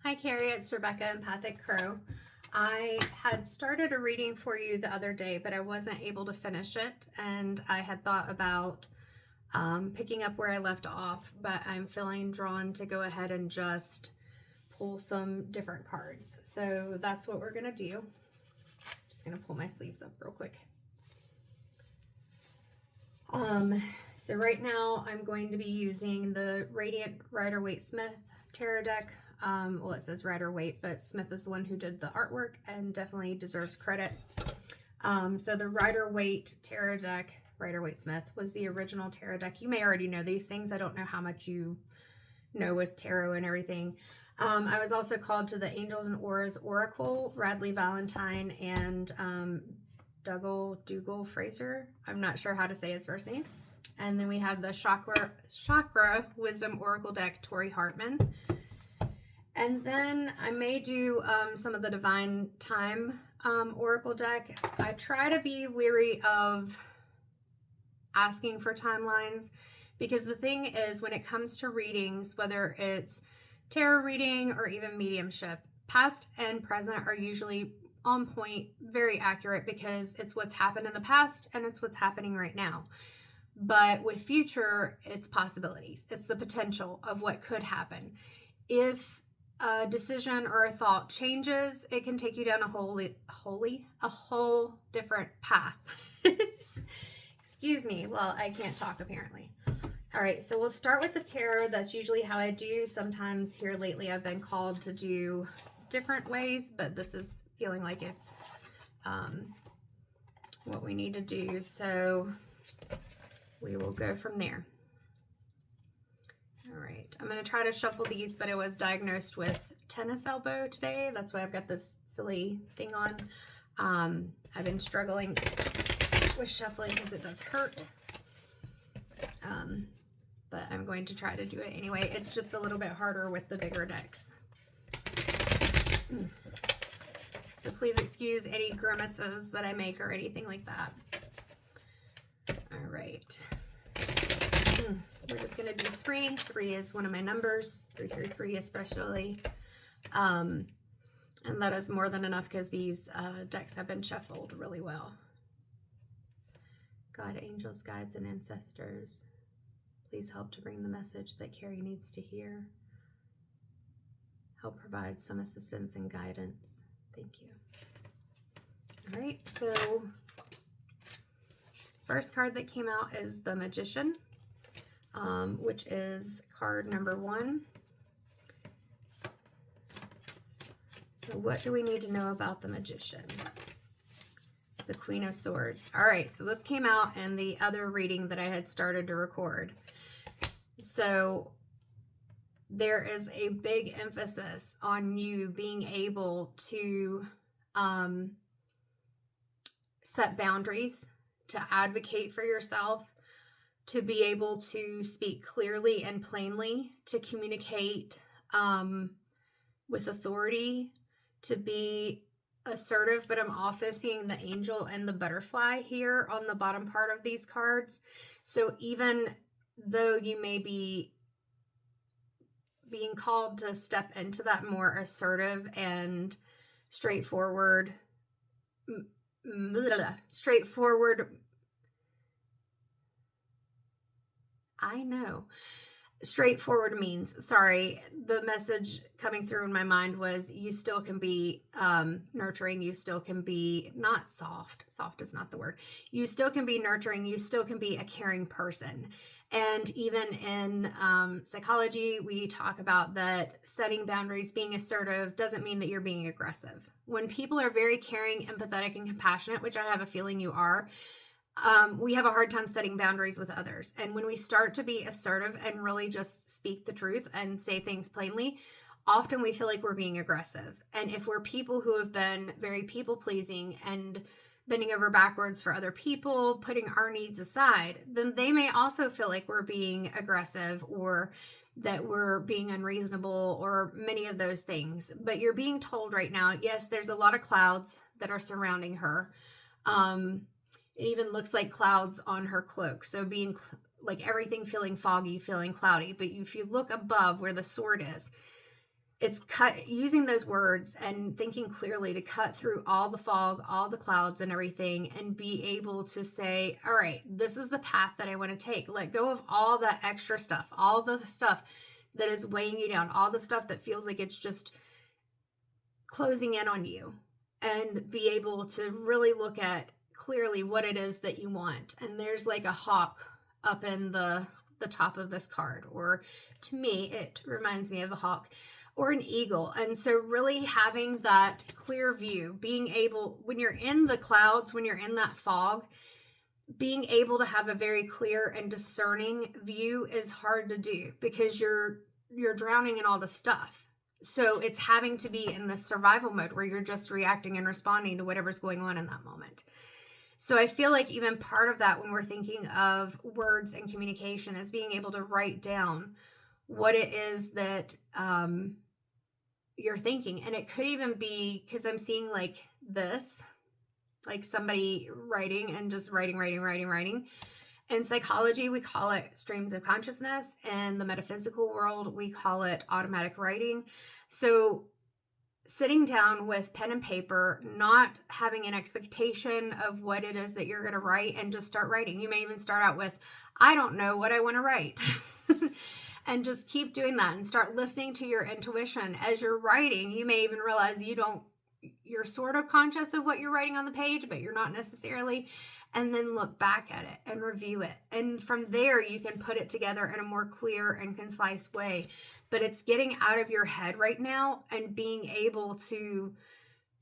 Hi Kerri, it's Rebecca Empathic Crow. I had started a reading for you the other day, but I wasn't able to finish it, and I had thought about picking up where I left off, but I'm feeling drawn to go ahead and just pull some different cards. So that's what we're going to do. Just going to pull my sleeves up real quick. So right now I'm going to be using the Radiant Rider-Waite-Smith tarot deck. Well, it says Rider-Waite, but Smith is the one who did the artwork and definitely deserves credit. So the Rider-Waite tarot deck, Rider-Waite-Smith, was the original tarot deck. You may already know these things. I don't know how much you know with tarot and everything. I was also called to the Angels and Auras Oracle, Radley Valentine, and Dougal Fraser. I'm not sure how to say his first name. And then we have the Chakra Wisdom Oracle deck, Tori Hartman. And then I may do some of the Divine Time Oracle deck. I try to be weary of asking for timelines, because the thing is, when it comes to readings, whether it's tarot reading or even mediumship, past and present are usually on point, very accurate, because it's what's happened in the past and it's what's happening right now. But with future, it's possibilities. It's the potential of what could happen. If a decision or a thought changes, it can take you down a whole different path. Excuse me. Well, I can't talk apparently. All right, so we'll start with the tarot. That's usually how I do. Sometimes here lately I've been called to do different ways, but this is feeling like it's what we need to do. So we will go from there. All right, I'm going to try to shuffle these, but I was diagnosed with tennis elbow today. That's why I've got this silly thing on. I've been struggling with shuffling because it does hurt. But I'm going to try to do it anyway. It's just a little bit harder with the bigger decks. So please excuse any grimaces that I make or anything like that. All right. We're just going to do 3. 3 is one of my numbers, 333 especially. And that is more than enough because these decks have been shuffled really well. God, angels, guides, and ancestors, please help to bring the message that Kerri needs to hear. Help provide some assistance and guidance. Thank you. All right, so first card that came out is the Magician, which is card number 1. So what do we need to know about the Magician? The Queen of Swords. All right, so this came out in the other reading that I had started to record. So there is a big emphasis on you being able to set boundaries, to advocate for yourself, to be able to speak clearly and plainly, to communicate with authority, to be assertive. But I'm also seeing the angel and the butterfly here on the bottom part of these cards. So even though you may be being called to step into that more assertive and straightforward, straightforward means, sorry, the message coming through in my mind was you still can be nurturing, you still can be, not soft is not the word, you still can be nurturing, you still can be a caring person. And even in psychology, we talk about that setting boundaries, being assertive, doesn't mean that you're being aggressive. When people are very caring, empathetic, and compassionate, which I have a feeling you are, we have a hard time setting boundaries with others. And when we start to be assertive and really just speak the truth and say things plainly, often we feel like we're being aggressive. And if we're people who have been very people-pleasing and bending over backwards for other people, putting our needs aside, then they may also feel like we're being aggressive or that we're being unreasonable or many of those things. But you're being told right now, yes, there's a lot of clouds that are surrounding her. It even looks like clouds on her cloak. So being like everything feeling foggy, feeling cloudy. But if you look above where the sword is, it's using those words and thinking clearly to cut through all the fog, all the clouds and everything, and be able to say, all right, this is the path that I want to take. Let go of all that extra stuff, all the stuff that is weighing you down, all the stuff that feels like it's just closing in on you, and be able to really look at clearly what it is that you want. And there's like a hawk up in the top of this card, or to me, it reminds me of a hawk or an eagle. And so really having that clear view, being able, when you're in the clouds, when you're in that fog, being able to have a very clear and discerning view is hard to do because you're drowning in all the stuff. So it's having to be in the survival mode where you're just reacting and responding to whatever's going on in that moment. So I feel like even part of that when we're thinking of words and communication is being able to write down what it is that you're thinking. And it could even be, because I'm seeing like this, like somebody writing and just writing. In psychology, we call it streams of consciousness. In the metaphysical world, we call it automatic writing. So sitting down with pen and paper, not having an expectation of what it is that you're going to write, and just start writing. You may even start out with, I don't know what I want to write. And just keep doing that and start listening to your intuition. As you're writing, you may even realize you're sort of conscious of what you're writing on the page, but you're not necessarily. And then look back at it and review it. And from there, you can put it together in a more clear and concise way. But it's getting out of your head right now and being able to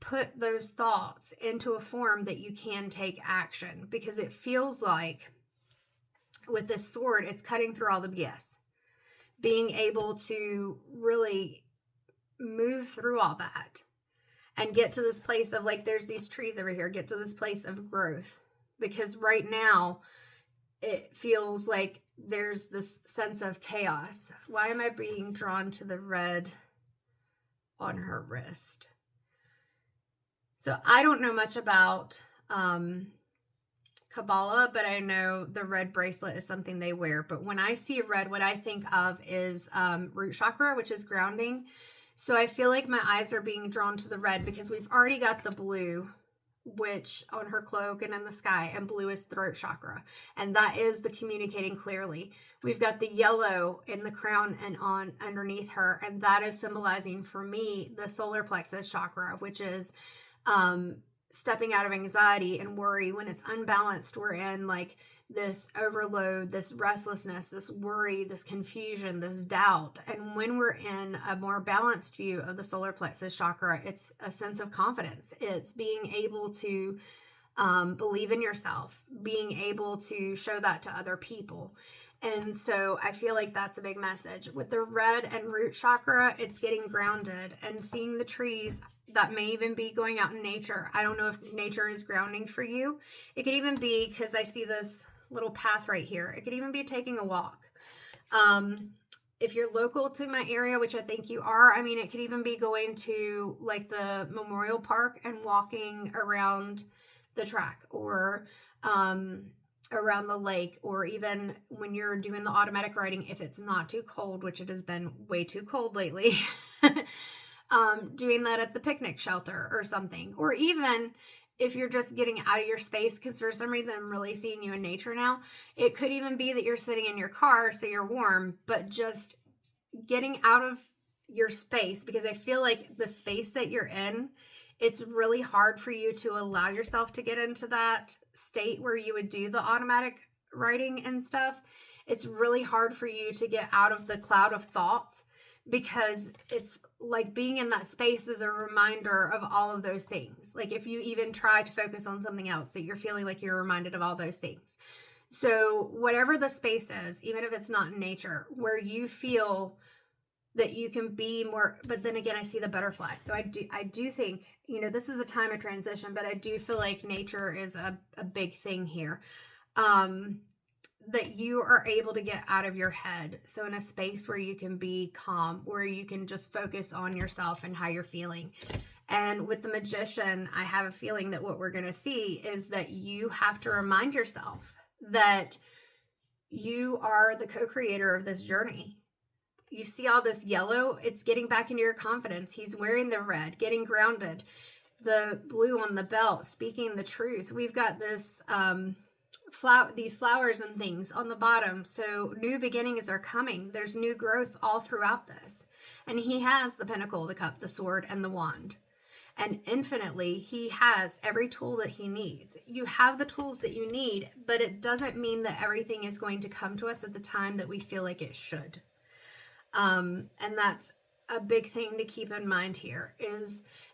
put those thoughts into a form that you can take action. Because it feels like with this sword, it's cutting through all the BS. Being able to really move through all that and get to this place of like, there's these trees over here, get to this place of growth. Because right now it feels like there's this sense of chaos. Why am I being drawn to the red on her wrist? So I don't know much about Kabbalah, but I know the red bracelet is something they wear. But when I see red, what I think of is root chakra, which is grounding. So I feel like my eyes are being drawn to the red because we've already got the blue, which on her cloak and in the sky, and blue is throat chakra. And that is the communicating clearly. We've got the yellow in the crown and on underneath her. And that is symbolizing for me the solar plexus chakra, which is stepping out of anxiety and worry. When it's unbalanced, we're in like this overload, this restlessness, this worry, this confusion, this doubt. And when we're in a more balanced view of the solar plexus chakra, it's a sense of confidence. It's being able to believe in yourself, being able to show that to other people. And so I feel like that's a big message. With the red and root chakra, it's getting grounded and seeing the trees. That may even be going out in nature. I don't know if nature is grounding for you. It could even be, because I see this little path right here, it could even be taking a walk. If you're local to my area, which I think you are, I mean, it could even be going to like the Memorial Park and walking around the track, or around the lake, or even when you're doing the automatic writing, if it's not too cold, which it has been way too cold lately, doing that at the picnic shelter or something. Or even if you're just getting out of your space, because for some reason I'm really seeing you in nature now. It could even be that you're sitting in your car so you're warm, but just getting out of your space, because I feel like the space that you're in, it's really hard for you to allow yourself to get into that state where you would do the automatic writing and stuff. It's really hard for you to get out of the cloud of thoughts, because it's like being in that space is a reminder of all of those things. Like if you even try to focus on something else, that you're feeling like you're reminded of all those things. So whatever the space is, even if it's not in nature, where you feel that you can be more, but then again, I see the butterfly. So I do think, this is a time of transition, but I do feel like nature is a big thing here. That you are able to get out of your head. So in a space where you can be calm, where you can just focus on yourself and how you're feeling. And with the Magician, I have a feeling that what we're going to see is that you have to remind yourself that you are the co-creator of this journey. You see all this yellow, it's getting back into your confidence. He's wearing the red, getting grounded. The blue on the belt, speaking the truth. We've got this these flowers and things on the bottom. So new beginnings are coming. There's new growth all throughout this. And he has the pentacle, the cup, the sword, and the wand. And infinitely, he has every tool that he needs. You have the tools that you need, but it doesn't mean that everything is going to come to us at the time that we feel like it should. And that's a big thing to keep in mind here.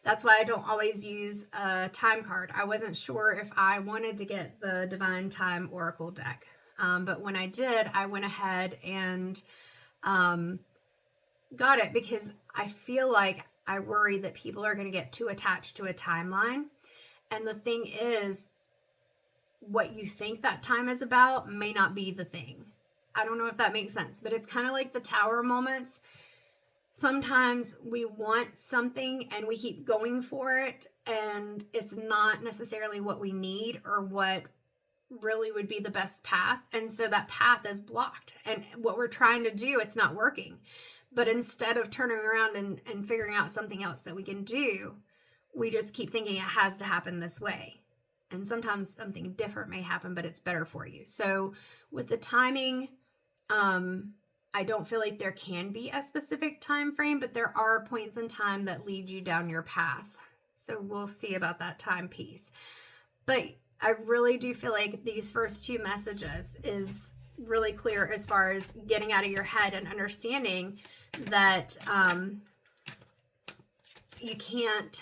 That's why I don't always use a time card. I wasn't sure if I wanted to get the Divine Time Oracle deck. But when I did, I went ahead and got it because I feel like I worry that people are going to get too attached to a timeline. And the thing is, what you think that time is about may not be the thing. I don't know if that makes sense, but it's kind of like the tower moments. Sometimes we want something and we keep going for it, and it's not necessarily what we need or what really would be the best path. And so that path is blocked. And what we're trying to do, it's not working. But instead of turning around and figuring out something else that we can do, we just keep thinking it has to happen this way. And sometimes something different may happen, but it's better for you. So with the timing, I don't feel like there can be a specific time frame, but there are points in time that lead you down your path. So we'll see about that time piece. But I really do feel like these first two messages is really clear as far as getting out of your head and understanding that you can't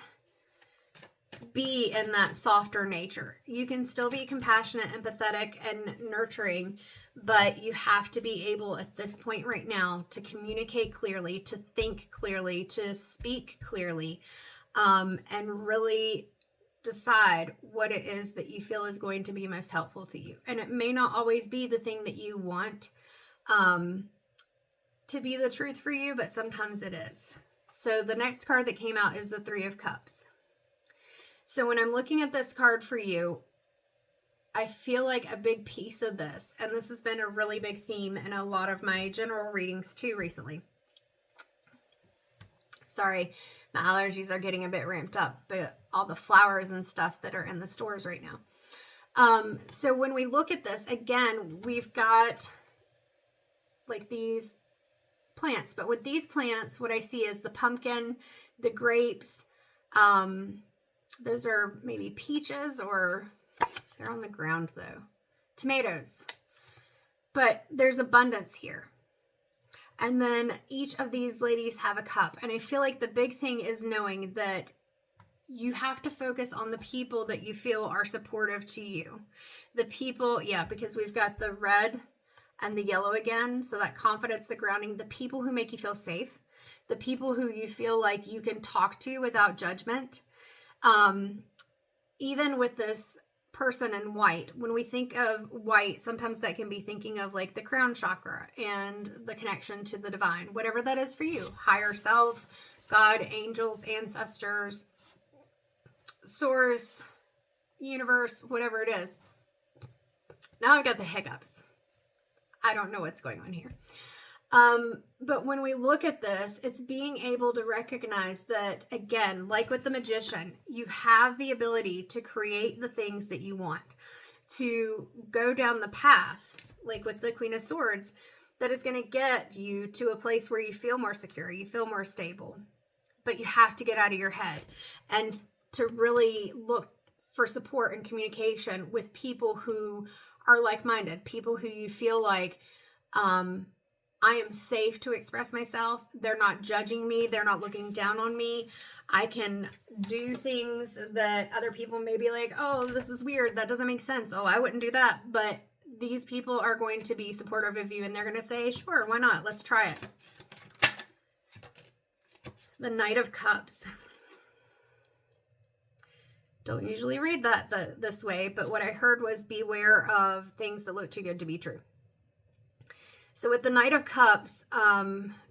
be in that softer nature. You can still be compassionate, empathetic, and nurturing, but you have to be able at this point right now to communicate clearly, to think clearly, to speak clearly, and really decide what it is that you feel is going to be most helpful to you. And it may not always be the thing that you want to be the truth for you, but sometimes it is. So the next card that came out is the Three of Cups. So when I'm looking at this card for you, I feel like a big piece of this, and this has been a really big theme in a lot of my general readings too recently. Sorry, my allergies are getting a bit ramped up, but all the flowers and stuff that are in the stores right now. So when we look at this, again, we've got like these plants, but with these plants, what I see is the pumpkin, the grapes, those are maybe peaches, or they're on the ground though, tomatoes, but there's abundance here. And then each of these ladies have a cup. And I feel like the big thing is knowing that you have to focus on the people that you feel are supportive to you. The people, yeah, because we've got the red and the yellow again. So that confidence, the grounding, the people who make you feel safe, the people who you feel like you can talk to without judgment. Even with this person in white, when we think of white, sometimes that can be thinking of like the crown chakra and the connection to the divine, whatever that is for you, higher self, God, angels, ancestors, source, universe, whatever it is. Now I've got the hiccups. I don't know what's going on here. But when we look at this, it's being able to recognize that, again, like with the magician, you have the ability to create the things that you want, to go down the path, like with the Queen of Swords, that is going to get you to a place where you feel more secure, you feel more stable. But you have to get out of your head and to really look for support and communication with people who are like-minded, people who you feel like, I am safe to express myself. They're not judging me. They're not looking down on me. I can do things that other people may be like, oh, this is weird. That doesn't make sense. Oh, I wouldn't do that. But these people are going to be supportive of you, and they're going to say, sure, why not? Let's try it. The Knight of Cups. Don't usually read that this way, but what I heard was beware of things that look too good to be true. So with the Knight of Cups,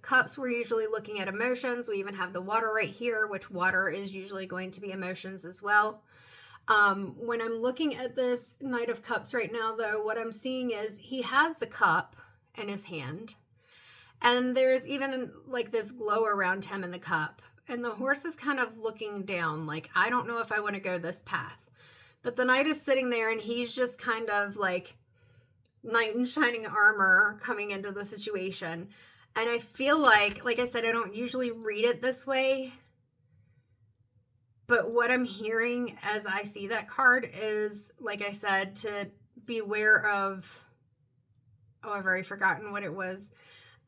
cups, we're usually looking at emotions. We even have the water right here, which water is usually going to be emotions as well. When I'm looking at this Knight of Cups right now, though, what I'm seeing is he has the cup in his hand. And there's even like this glow around him in the cup. And the horse is kind of looking down, like, I don't know if I want to go this path. But the knight is sitting there and he's just kind of like knight in shining armor coming into the situation. And I feel like I said, I don't usually read it this way. But what I'm hearing as I see that card is, like I said, to beware of, I've already forgotten what it was.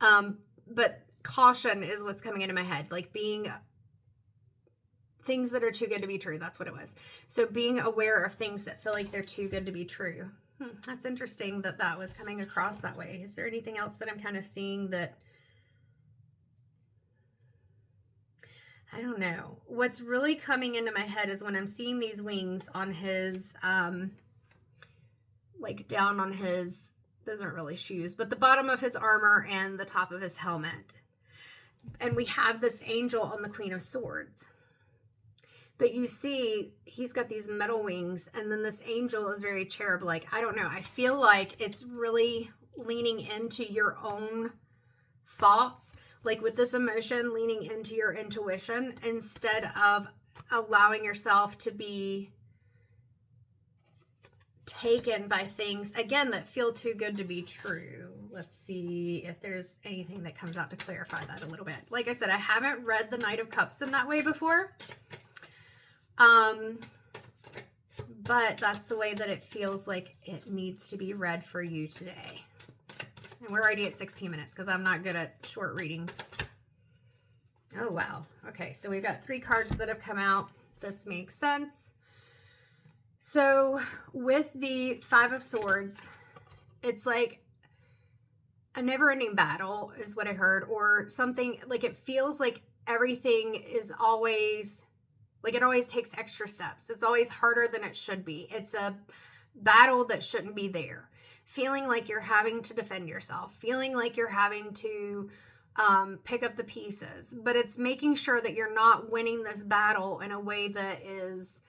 But caution is what's coming into my head, like being things that are too good to be true. That's what it was. So being aware of things that feel like they're too good to be true. That's interesting that that was coming across that way. Is there anything else that I'm kind of seeing that, I don't know. What's really coming into my head is when I'm seeing these wings on his, like down on his, those aren't really shoes, but the bottom of his armor and the top of his helmet. And we have this angel on the Queen of Swords. But you see, he's got these metal wings, and then this angel is very cherub-like. I don't know. I feel like it's really leaning into your own thoughts, like with this emotion, leaning into your intuition instead of allowing yourself to be taken by things, again, that feel too good to be true. Let's see if there's anything that comes out to clarify that a little bit. Like I said, I haven't read the Knight of Cups in that way before. But that's the way that it feels like it needs to be read for you today. And we're already at 16 minutes because I'm not good at short readings. Oh, wow. Okay, so we've got 3 cards that have come out. This makes sense. So with the 5 of Swords, it's like a never-ending battle is what I heard, or something like it feels like everything is always, like it always takes extra steps. It's always harder than it should be. It's a battle that shouldn't be there. Feeling like you're having to defend yourself, feeling like you're having to pick up the pieces, but it's making sure that you're not winning this battle in a way that is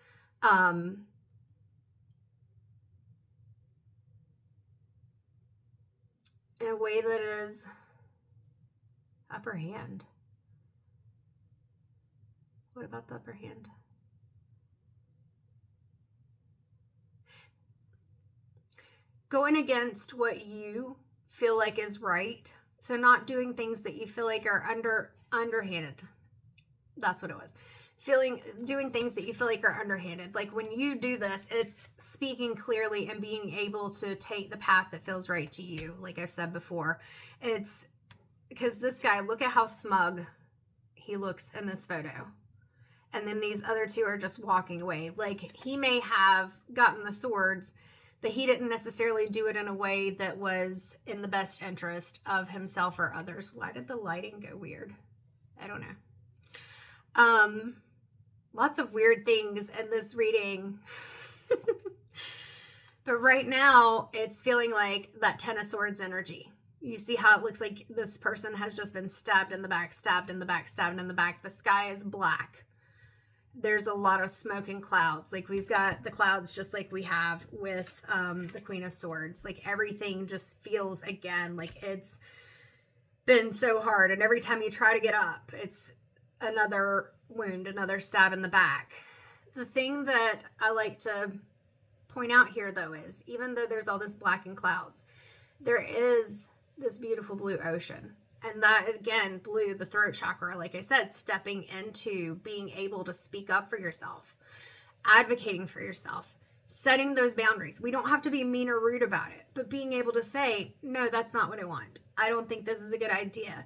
upper hand. What about the upper hand? Going against what you feel like is right. So not doing things that you feel like are underhanded. That's what it was. Doing things that you feel like are underhanded. Like when you do this, it's speaking clearly and being able to take the path that feels right to you. Like I've said before, it's because this guy, look at how smug he looks in this photo. And then these other 2 are just walking away. Like he may have gotten the swords, but he didn't necessarily do it in a way that was in the best interest of himself or others. Why did the lighting go weird? I don't know. Lots of weird things in this reading. But right now, it's feeling like that 10 of Swords energy. You see how it looks like this person has just been stabbed in the back, stabbed in the back, stabbed in the back. The sky is black. There's a lot of smoke and clouds. Like we've got the clouds just like we have with the Queen of Swords. Like everything just feels, again, like it's been so hard. And every time you try to get up, it's another wound, another stab in the back. The thing that I like to point out here, though, is even though there's all this black and clouds, there is this beautiful blue ocean. And that is, again, blue, the throat chakra, like I said, stepping into being able to speak up for yourself, advocating for yourself, setting those boundaries. We don't have to be mean or rude about it, but being able to say, no, that's not what I want. I don't think this is a good idea.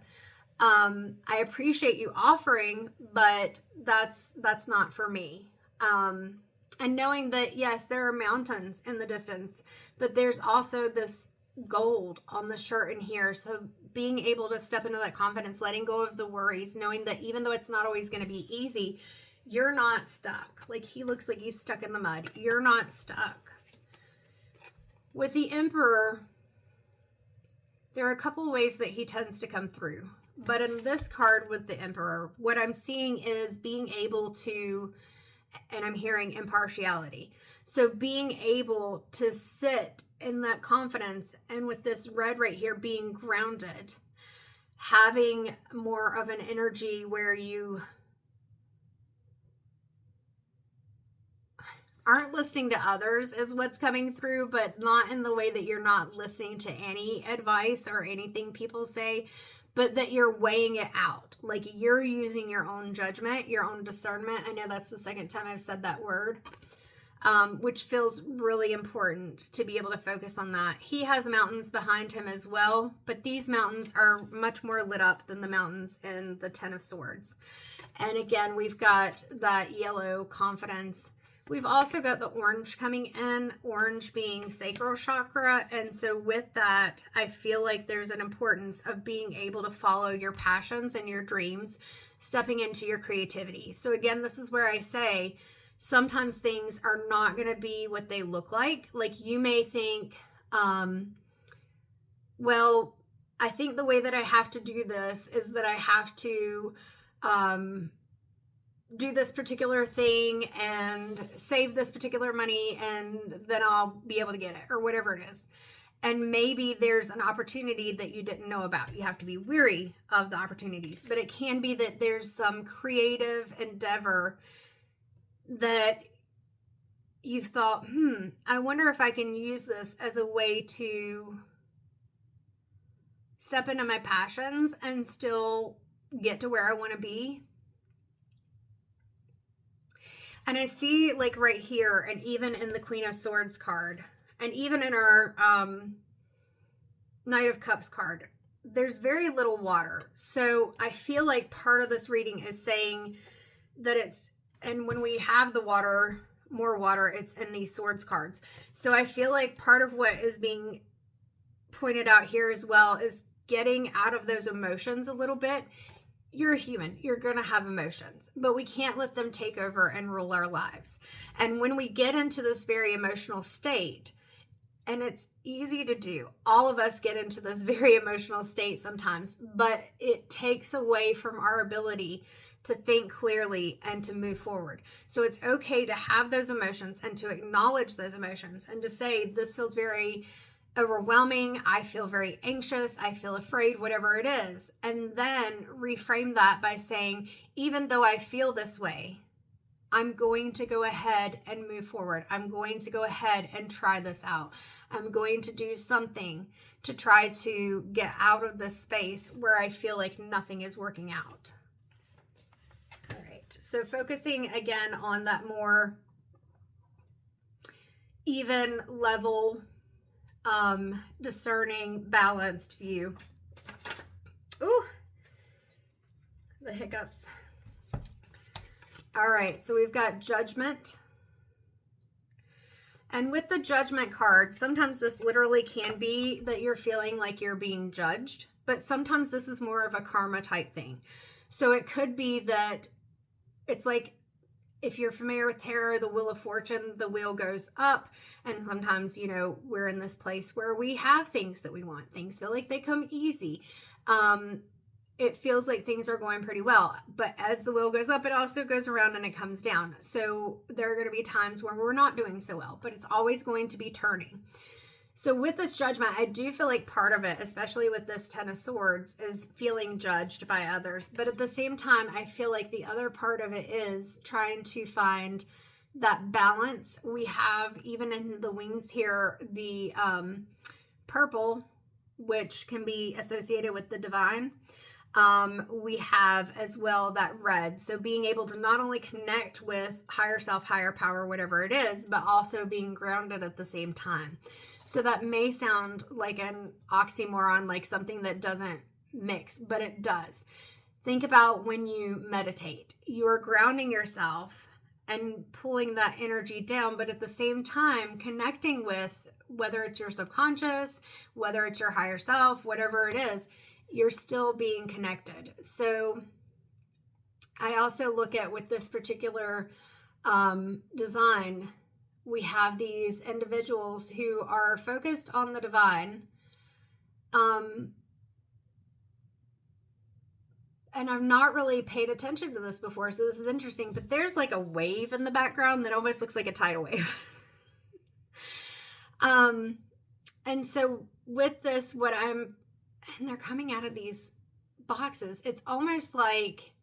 I appreciate you offering, but that's not for me. And knowing that, yes, there are mountains in the distance, but there's also this gold on the shirt in here. So being able to step into that confidence, letting go of the worries, knowing that even though it's not always going to be easy, you're not stuck. Like he looks like he's stuck in the mud. You're not stuck. With the Emperor, there are a couple of ways that he tends to come through. But in this card with the Emperor, what I'm seeing is being able to, and I'm hearing impartiality. So being able to sit in that confidence, and with this red right here being grounded, having more of an energy where you aren't listening to others is what's coming through, but not in the way that you're not listening to any advice or anything people say, but that you're weighing it out. Like you're using your own judgment, your own discernment. I know that's the second time I've said that word, which feels really important to be able to focus on that. He has mountains behind him as well, but these mountains are much more lit up than the mountains in the Ten of Swords. And again, we've got that yellow confidence. We've also got the orange coming in, orange being sacral chakra. And so with that, I feel like there's an importance of being able to follow your passions and your dreams, stepping into your creativity. So again, this is where I say, sometimes things are not going to be what they look like. Like you may think, well, I think the way that I have to do this is that I have to, do this particular thing and save this particular money and then I'll be able to get it or whatever it is. And maybe there's an opportunity that you didn't know about. You have to be weary of the opportunities, but it can be that there's some creative endeavor that you've thought, I wonder if I can use this as a way to step into my passions and still get to where I want to be. And I see like right here, and even in the Queen of Swords card, and even in our Knight of Cups card, there's very little water. So I feel like part of this reading is saying that it's, and when we have the water, more water, it's in these swords cards. So I feel like part of what is being pointed out here as well is getting out of those emotions a little bit. You're a human. You're going to have emotions, but we can't let them take over and rule our lives. And when we get into this very emotional state, and it's easy to do, all of us get into this very emotional state sometimes, but it takes away from our ability to think clearly and to move forward. So it's okay to have those emotions and to acknowledge those emotions and to say, this feels very overwhelming. I feel very anxious. I feel afraid, whatever it is. And then reframe that by saying, even though I feel this way, I'm going to go ahead and move forward. I'm going to go ahead and try this out. I'm going to do something to try to get out of this space where I feel like nothing is working out. All right. So focusing again on that more even level, discerning, balanced view. Ooh, the hiccups. All right, so we've got Judgment. And with the Judgment card, sometimes this literally can be that you're feeling like you're being judged, but sometimes this is more of a karma type thing. So it could be that it's like, if you're familiar with tarot, the Wheel of Fortune, the wheel goes up, and sometimes, you know, we're in this place where we have things that we want. Things feel like they come easy. It feels like things are going pretty well, but as the wheel goes up, it also goes around and it comes down. So there are going to be times where we're not doing so well, but it's always going to be turning. So with this Judgment, I do feel like part of it, especially with this Ten of Swords, is feeling judged by others. But at the same time, I feel like the other part of it is trying to find that balance. We have, even in the wings here, the purple, which can be associated with the divine. We have as well that red. So being able to not only connect with higher self, higher power, whatever it is, but also being grounded at the same time. So that may sound like an oxymoron, like something that doesn't mix, but it does. Think about when you meditate, you're grounding yourself and pulling that energy down, but at the same time connecting with, whether it's your subconscious, whether it's your higher self, whatever it is, you're still being connected. So I also look at, with this particular design, we have these individuals who are focused on the divine. And I've not really paid attention to this before, so this is interesting, but there's like a wave in the background that almost looks like a tidal wave. And so with this, and they're coming out of these boxes, it's almost like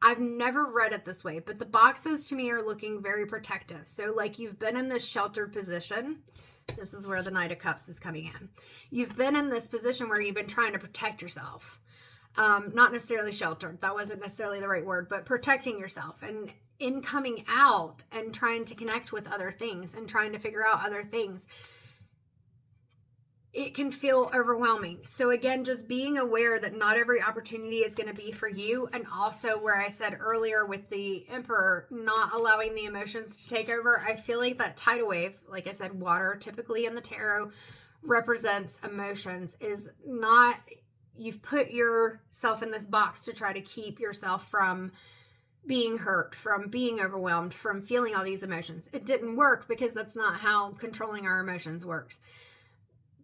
I've never read it this way, but the boxes to me are looking very protective. So like you've been in this sheltered position. This is where the Knight of Cups is coming in. You've been in this position where you've been trying to protect yourself. Not necessarily sheltered. That wasn't necessarily the right word, but protecting yourself. And in coming out and trying to connect with other things and trying to figure out other things, it can feel overwhelming. So again, just being aware that not every opportunity is going to be for you. And also where I said earlier with the Emperor, not allowing the emotions to take over. I feel like that tidal wave, like I said, water typically in the tarot represents emotions, is not, you've put yourself in this box to try to keep yourself from being hurt, from being overwhelmed, from feeling all these emotions. It didn't work because that's not how controlling our emotions works.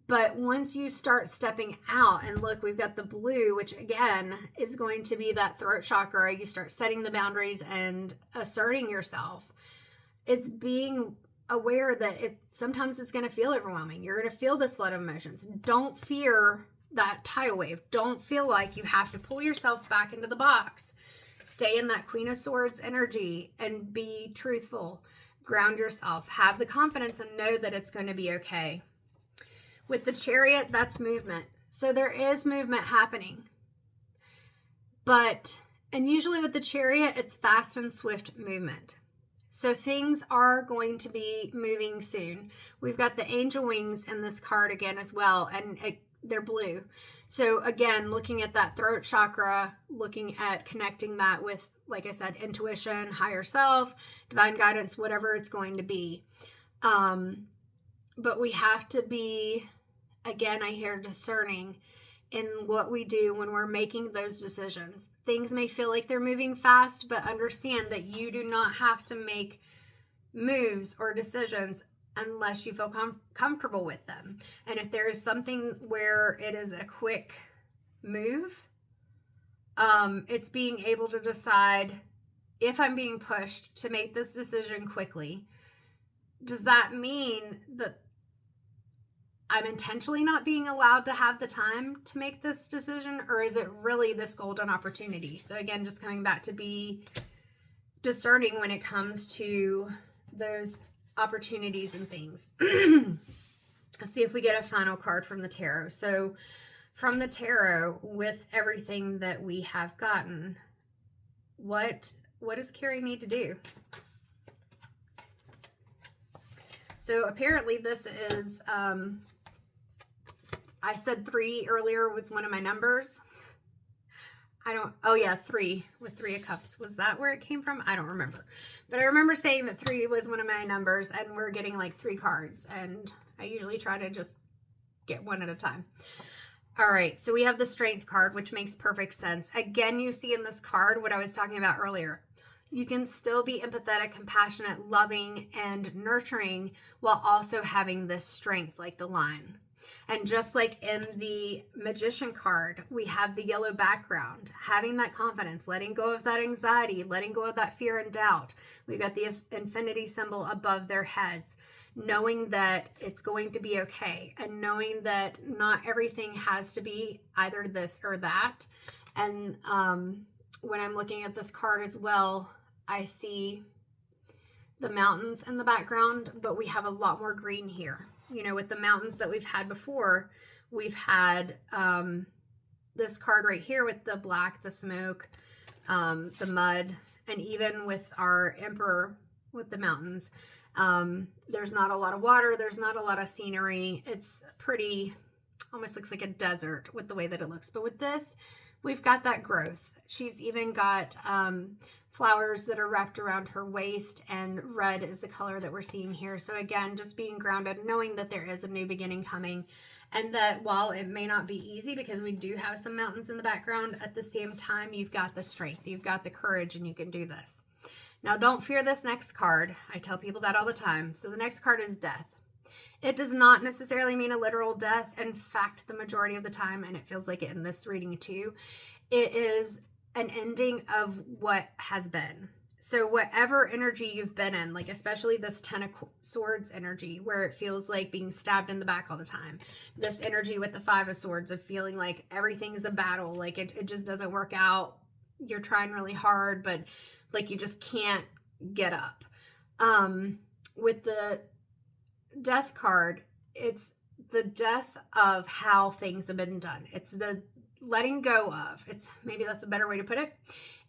But once you start stepping out, and look, we've got the blue, which again is going to be that throat chakra. You start setting the boundaries and asserting yourself. It's being aware that sometimes it's going to feel overwhelming. You're going to feel this flood of emotions. Don't fear that tidal wave. Don't feel like you have to pull yourself back into the box. Stay in that Queen of Swords energy and be truthful. Ground yourself. Have the confidence and know that it's going to be okay. With the Chariot, that's movement. So there is movement happening. And usually with the Chariot, it's fast and swift movement. So things are going to be moving soon. We've got the angel wings in this card again as well, and they're blue. So again, looking at that throat chakra, looking at connecting that with, like I said, intuition, higher self, divine guidance, whatever it's going to be. But we have to be, again, I hear discerning in what we do when we're making those decisions. Things may feel like they're moving fast, but understand that you do not have to make moves or decisions unless you feel comfortable with them. And if there is something where it is a quick move, it's being able to decide, if I'm being pushed to make this decision quickly, does that mean that I'm intentionally not being allowed to have the time to make this decision, or is it really this golden opportunity? So again, just coming back to be discerning when it comes to those opportunities and things. Let's see if we get a final card from the tarot. So from the tarot, with everything that we have gotten, what does Kerri need to do? So apparently this is, I said 3 earlier was one of my numbers. Oh yeah, 3 with 3 of Cups. Was that where it came from? I don't remember. But I remember saying that 3 was one of my numbers, and we're getting like 3 cards, and I usually try to just get one at a time. All right, so we have the Strength card, which makes perfect sense. Again, you see in this card what I was talking about earlier. You can still be empathetic, compassionate, loving, and nurturing while also having this strength, like the lion. And just like in the Magician card, we have the yellow background, having that confidence, letting go of that anxiety, letting go of that fear and doubt. We've got the infinity symbol above their heads, knowing that it's going to be okay, and knowing that not everything has to be either this or that. And when I'm looking at this card as well, I see the mountains in the background, but we have a lot more green here. You know, with the mountains that we've had before, we've had this card right here with the black, the smoke, the mud, and even with our Emperor with the mountains, there's not a lot of water, there's not a lot of scenery. It's pretty, almost looks like a desert with the way that it looks. But with this, we've got that growth. She's even got flowers that are wrapped around her waist, and red is the color that we're seeing here. So again, just being grounded, knowing that there is a new beginning coming, and that while it may not be easy because we do have some mountains in the background, at the same time, you've got the strength, you've got the courage, and you can do this. Now, don't fear this next card. I tell people that all the time. So the next card is death. It does not necessarily mean a literal death. In fact, the majority of the time, and it feels like it in this reading too, it is an ending of what has been. So whatever energy you've been in, like especially this Ten of Swords energy, where it feels like being stabbed in the back all the time. This energy with the Five of Swords of feeling like everything is a battle, like it just doesn't work out. You're trying really hard, but like you just can't get up. With the Death card, it's the death of how things have been done. It's the letting go of. It's maybe that's a better way to put it.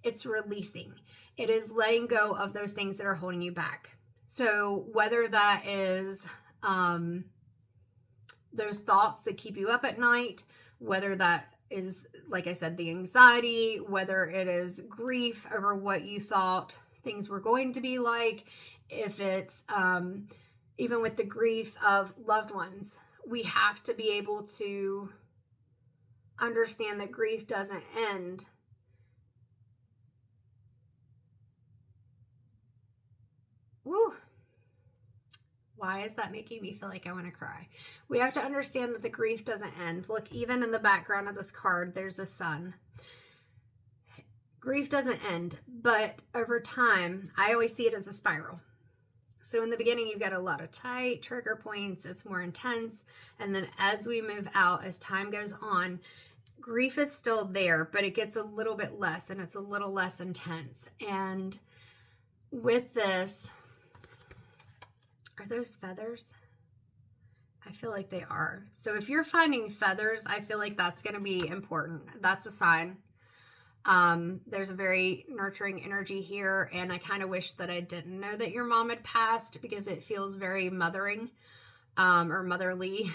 It's releasing. It is letting go of those things that are holding you back. So whether that is those thoughts that keep you up at night, whether that is, like I said, the anxiety, whether it is grief over what you thought things were going to be like, if it's even with the grief of loved ones, we have to be able to understand that grief doesn't end. Woo. Why is that making me feel like I want to cry? We have to understand that the grief doesn't end. Look, even in the background of this card, there's a sun. Grief doesn't end, but over time, I always see it as a spiral. So in the beginning, you've got a lot of tight trigger points. It's more intense. And then as we move out, as time goes on, grief is still there, but it gets a little bit less and it's a little less intense. And with this, are those feathers? I feel like they are. So if you're finding feathers, I feel like that's going to be important. That's a sign. There's a very nurturing energy here, and I kind of wish that I didn't know that your mom had passed because it feels very mothering, or motherly,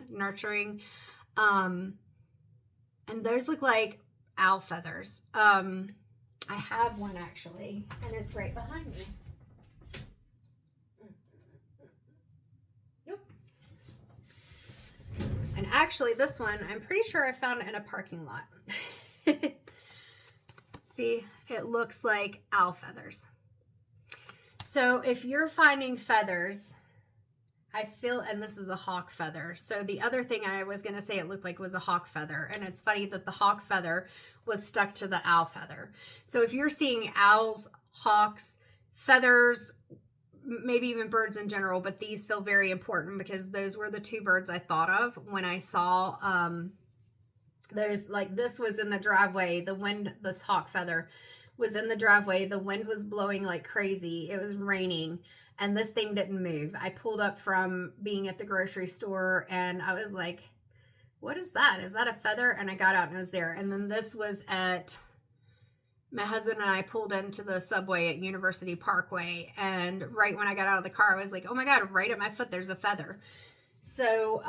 nurturing. And those look like owl feathers. I have one actually, and it's right behind me. Yep. And actually, this one, I'm pretty sure I found it in a parking lot. See, it looks like owl feathers. So if you're finding feathers, I feel, and this is a hawk feather. So the other thing I was going to say it looked like was a hawk feather. And it's funny that the hawk feather was stuck to the owl feather. So if you're seeing owls, hawks, feathers, maybe even birds in general, but these feel very important because those were the two birds I thought of when I saw, there's like, this was in the driveway. The wind, this hawk feather was in the driveway. The wind was blowing like crazy. It was raining and this thing didn't move. I pulled up from being at the grocery store and I was like, what is that? Is that a feather? And I got out and it was there. And then this was at, my husband and I pulled into the subway at University Parkway. And right when I got out of the car, I was like, oh my God, right at my foot, there's a feather. So,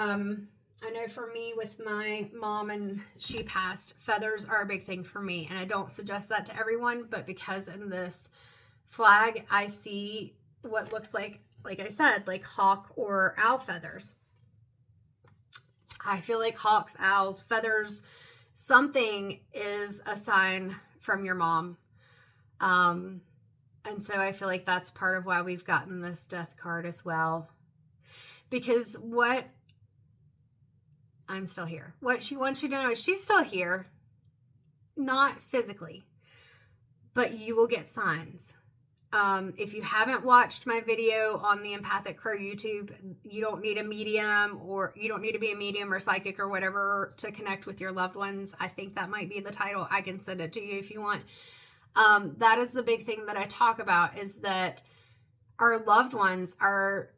I know for me with my mom and she passed, feathers are a big thing for me. And I don't suggest that to everyone, but because in this flag, I see what looks like I said, like hawk or owl feathers. I feel like hawks, owls, feathers, something is a sign from your mom. And so I feel like that's part of why we've gotten this death card as well. Because what I'm still here. What she wants you to know is she's still here, not physically, but you will get signs. If you haven't watched my video on the Empathic Crow YouTube, you don't need a medium, or you don't need to be a medium or psychic or whatever to connect with your loved ones. I think that might be the title. I can send it to you if you want. That is the big thing that I talk about, is that our loved ones are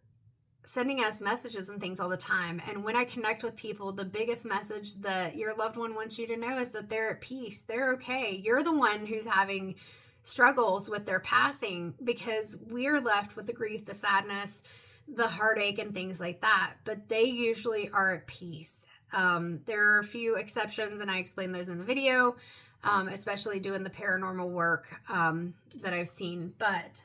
sending us messages and things all the time. And when I connect with people, the biggest message that your loved one wants you to know is that they're at peace. They're okay. You're the one who's having struggles with their passing, because we're left with the grief, the sadness, the heartache, and things like that. But they usually are at peace. There are a few exceptions, and I explain those in the video, especially doing the paranormal work that I've seen. But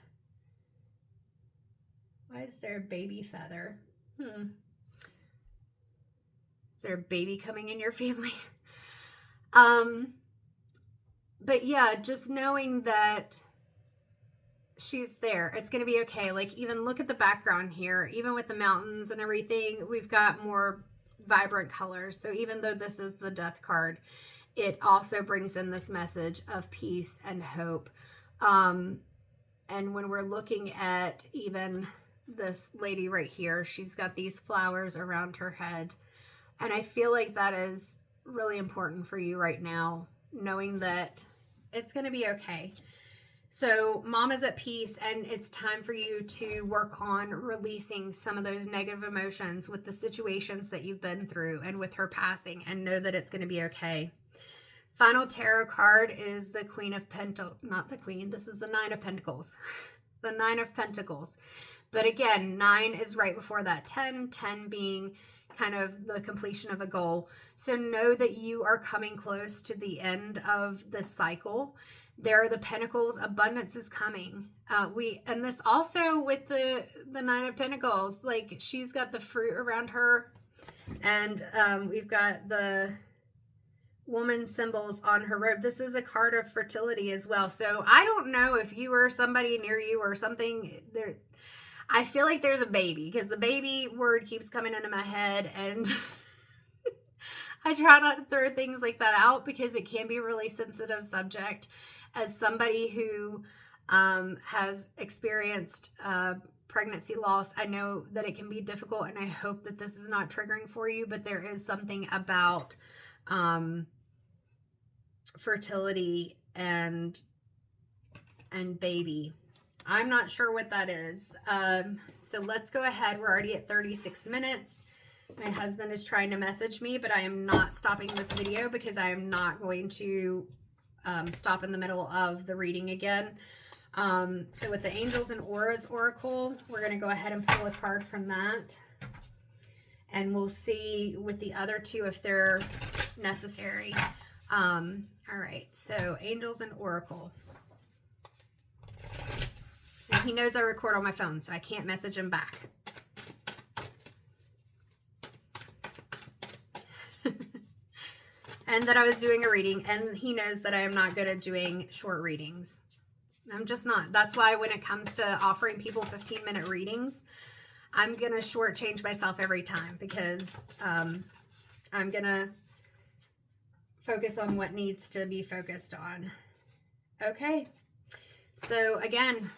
why is there a baby feather? Is there a baby coming in your family? But yeah, just knowing that she's there, it's going to be okay. Like, even look at the background here, even with the mountains and everything, we've got more vibrant colors. So even though this is the death card, it also brings in this message of peace and hope. And when we're looking at even this lady right here, she's got these flowers around her head. And I feel like that is really important for you right now, knowing that it's going to be okay. So mom is at peace, and it's time for you to work on releasing some of those negative emotions with the situations that you've been through and with her passing, and know that it's going to be okay. Final tarot card is the Queen of Pentacles. Not the Queen. This is the Nine of Pentacles. The Nine of Pentacles. But again, 9 is right before that 10. 10 being kind of the completion of a goal. So know that you are coming close to the end of the cycle. There are the Pentacles. Abundance is coming. And this also with the Nine of Pentacles, like she's got the fruit around her, and we've got the woman symbols on her robe. This is a card of fertility as well. So I don't know if you or somebody near you or something there. I feel like there's a baby, because the baby word keeps coming into my head, and I try not to throw things like that out because it can be a really sensitive subject. As somebody who has experienced pregnancy loss, I know that it can be difficult, and I hope that this is not triggering for you, but there is something about fertility and baby. I'm not sure what that is. So let's go ahead. We're already at 36 minutes. My husband is trying to message me, but I am not stopping this video because I am not going to stop in the middle of the reading again. So with the Angels and Auras Oracle, we're going to go ahead and pull a card from that. And we'll see with the other two if they're necessary. All right, so Angels and Oracle. And he knows I record on my phone, so I can't message him back. And that I was doing a reading, and he knows that I am not good at doing short readings. I'm just not. That's why when it comes to offering people 15-minute readings, I'm going to shortchange myself every time, because I'm going to focus on what needs to be focused on. Okay. So again,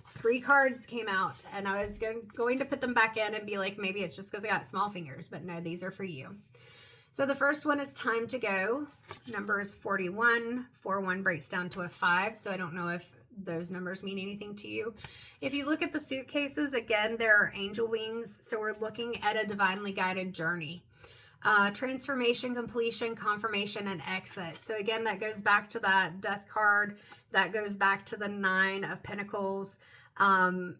3 cards came out, and I was going to put them back in and be like, maybe it's just because I got small fingers, but no, these are for you. So the first one is Time to Go. Number is 41. 41 breaks down to a 5, so I don't know if those numbers mean anything to you. If you look at the suitcases, again, there are angel wings, so we're looking at a divinely guided journey. Transformation, completion, confirmation, and exit. So again, that goes back to that Death card. That goes back to the 9 of Pentacles, and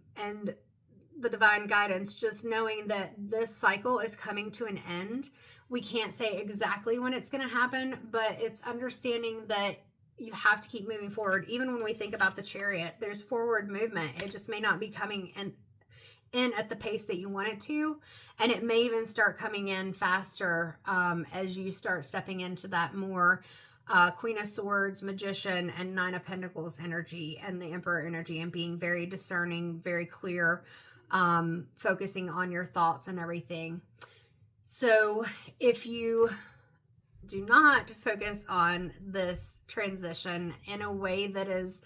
the divine guidance, just knowing that this cycle is coming to an end. We can't say exactly when it's going to happen, but it's understanding that you have to keep moving forward. Even when we think about the Chariot, there's forward movement. It just may not be coming in at the pace that you want it to, and it may even start coming in faster as you start stepping into that more Queen of Swords, Magician, and 9 of Pentacles energy, and the Emperor energy, and being very discerning, very clear, focusing on your thoughts and everything. So if you do not focus on this transition in a way that is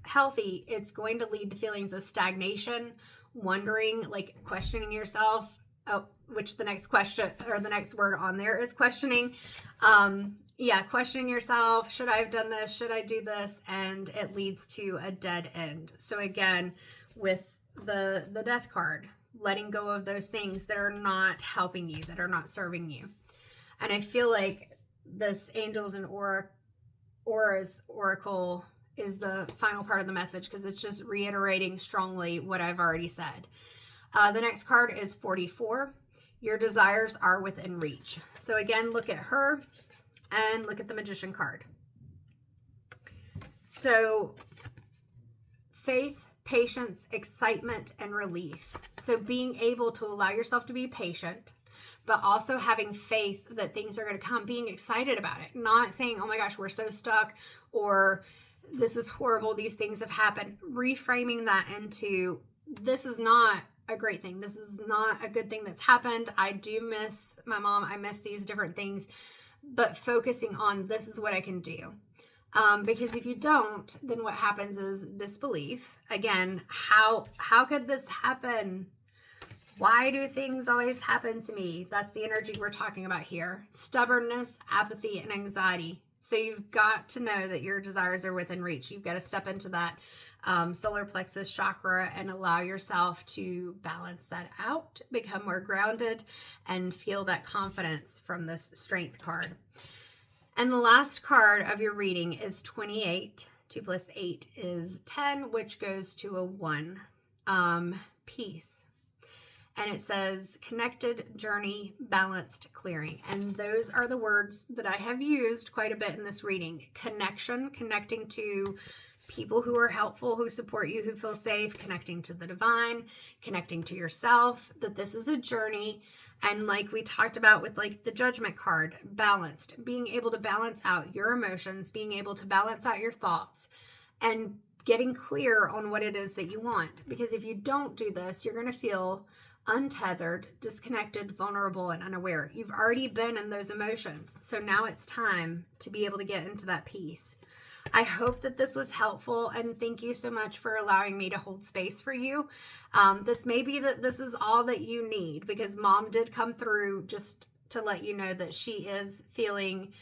healthy, it's going to lead to feelings of stagnation, wondering, like questioning yourself. Oh, which the next question, or the next word on there is questioning. Yeah, questioning yourself. Should I have done this? Should I do this? And it leads to a dead end. So again, with the Death card, letting go of those things that are not helping you, that are not serving you. And I feel like this Angels and Auras Oracle is the final part of the message, because it's just reiterating strongly what I've already said. The next card is 44. Your desires are within reach. So again, look at her and look at the Magician card. So faith, patience, excitement, and relief. So being able to allow yourself to be patient, but also having faith that things are going to come, being excited about it, not saying, oh my gosh, we're so stuck, or this is horrible, these things have happened. Reframing that into, this is not a great thing. This is not a good thing that's happened. I do miss my mom. I miss these different things, but focusing on, this is what I can do. Because if you don't, then what happens is disbelief. Again, how could this happen? Why do things always happen to me? That's the energy we're talking about here. Stubbornness, apathy, and anxiety. So you've got to know that your desires are within reach. You've got to step into that solar plexus chakra and allow yourself to balance that out, become more grounded, and feel that confidence from this strength card. And the last card of your reading is 28. 2 plus 8 is 10, which goes to a 1. Peace. And it says connected, journey, balanced, clearing. And those are the words that I have used quite a bit in this reading. Connection, connecting to people who are helpful, who support you, who feel safe, connecting to the divine, connecting to yourself, that this is a journey. And like we talked about with like the judgment card, balanced, being able to balance out your emotions, being able to balance out your thoughts, and getting clear on what it is that you want. Because if you don't do this, you're going to feel untethered, disconnected, vulnerable, and unaware. You've already been in those emotions. So now it's time to be able to get into that peace. I hope that this was helpful, and thank you so much for allowing me to hold space for you. This may be that this is all that you need, because Mom did come through just to let you know that she is feeling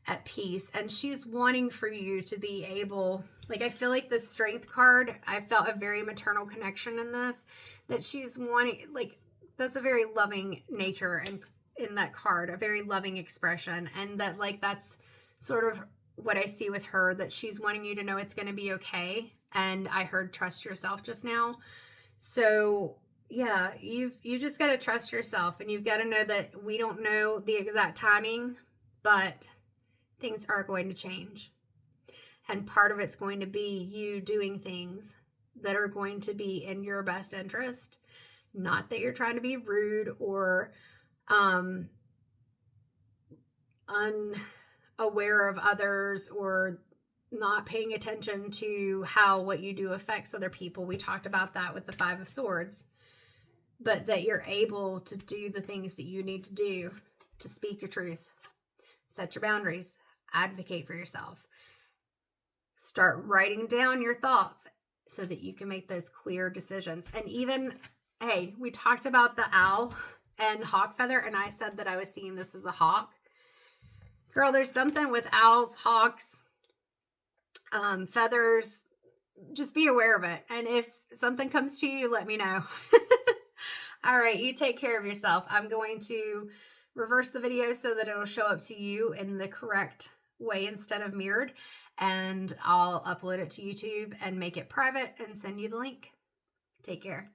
at peace, and she's wanting for you to be able, like, I feel like the strength card, I felt a very maternal connection in this, that she's wanting, like, that's a very loving nature and in that card, a very loving expression, and that, like, that's sort of what I see with her, that she's wanting you to know it's going to be okay. And I heard trust yourself just now. So yeah, you just got to trust yourself, and you've got to know that we don't know the exact timing, but things are going to change. And part of it's going to be you doing things that are going to be in your best interest. Not that you're trying to be rude or unaware of others, or not paying attention to how what you do affects other people. We talked about that with the 5 of Swords. But that you're able to do the things that you need to do to speak your truth, set your boundaries, advocate for yourself. Start writing down your thoughts so that you can make those clear decisions. And even, hey, we talked about the owl and hawk feather, and I said that I was seeing this as a hawk. Girl, there's something with owls, hawks, feathers. Just be aware of it. And if something comes to you, let me know. All right, you take care of yourself. I'm going to reverse the video so that it'll show up to you in the correct way instead of mirrored. And I'll upload it to YouTube and make it private and send you the link. Take care.